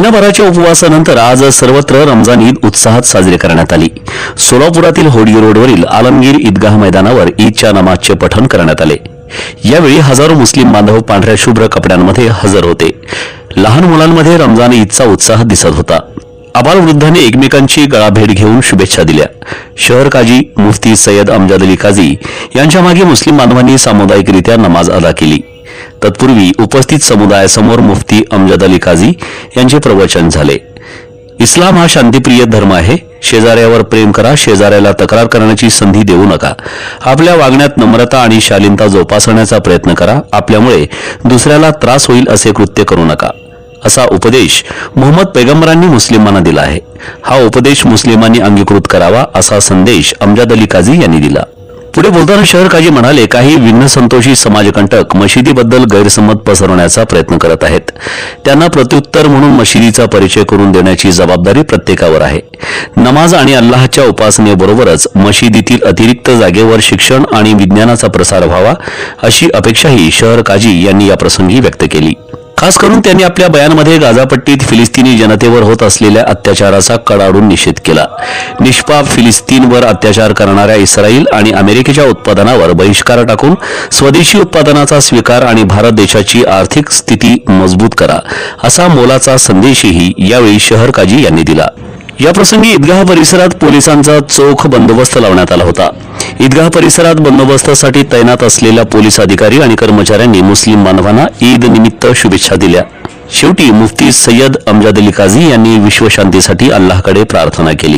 महिनाभराच्या उपवासानंतर आज सर्वत्र रमजान ईद उत्साहात साजरी करण्यात आली। सोलापुरातील होडगी रोडवरील आलमगीर ईदगाह मैदानावर ईदच्या नमाजचे पठण करण्यात आले। यावेळी हजारो मुस्लिम बांधव पांढऱ्या शुभ्र कपड्यांमध्ये हजर होते। लहान मुलांमध्ये रमजान ईदचा उत्साह दिसत होता। आबालवृद्धांनी एकमेकांची गळाभेट घेऊन शुभेच्छा दिल्या। शहर काजी मुफ्ती सय्यद अमजद अली काझी यांच्या मागे मुस्लिम बांधवांनी सामुदायिकरित्या नमाज अदा केली। तत्पूर्वी उपस्थित समुदायासमोर मुफ्ती अमजद अली काझी यांचे प्रवचन झाले। इस्लाम हा शांतिप्रिय धर्म आहे। शेजाऱ्यावर प्रेम करा, शेजाऱ्याला तक्रार करण्याची संधी देऊ नका। आपल्या वागण्यात नम्रता आणि शालीनता जोपासण्याचा प्रयत्न करा। आपल्यामुळे दुसऱ्याला त्रास होईल असे कृत्य करू नका, असा उपदेश मुहम्मद पैगंबरांनी मुस्लिमांना दिला आहे। हा उपदेश मुस्लिमांनी अंगीकृत करावा, असा संदेश अमजद अली काझी यांनी दिला। पुढे बोलताना शहर काजी म्हणाले, काही विघ्नसंतोषी समाजकंटक मशिदीबद्दल गैरसमज पसरवण्याचा प्रयत्न करत आहेत। त्यांना प्रत्युत्तर म्हणून मशिदीचा परिचय करून देण्याची जबाबदारी प्रत्येकावर आहे। नमाज आणि अल्लाहच्या उपासनेबरोबरच मशिदीतील अतिरिक्त जागेवर शिक्षण आणि विज्ञानाचा प्रसार व्हावा, अशी अपेक्षाही शहर काजी यांनी या प्रसंगी व्यक्त केली। खास करून त्यांनी आपल्या बयानमध्ये गाझापट्टीत फिलिस्तीनी जनतेवर होत असलेल्या अत्याचाराचा कडाडून निषेध केला। निष्पाप फिलिस्तीनवर अत्याचार करणाऱ्या इस्रायल आणि अमेरिकेच्या उत्पादनावर बहिष्कार टाकून स्वदेशी उत्पादनाचा स्वीकार आणि भारत देशाची आर्थिक स्थिती मजबूत करा, असा मोलाचा संदेशही यावेळी शहर काजी यांनी दिला। या प्रसंगी ईदगाह परिसरात पोलिसांचा चोख बंदोबस्त लावण्यात आला होता। ईदगाह परिसरात बंदोबस्तासाठी तैनात असलेल्या पोलीस अधिकारी आणि कर्मचाऱ्यांनी मुस्लिम बांधवांना ईद निमित्त शुभेच्छा दिल्या। शेवटी मुफ्ती सय्यद अमजद अली काझी यांनी विश्वशांतीसाठी अल्लाहकडे प्रार्थना केली।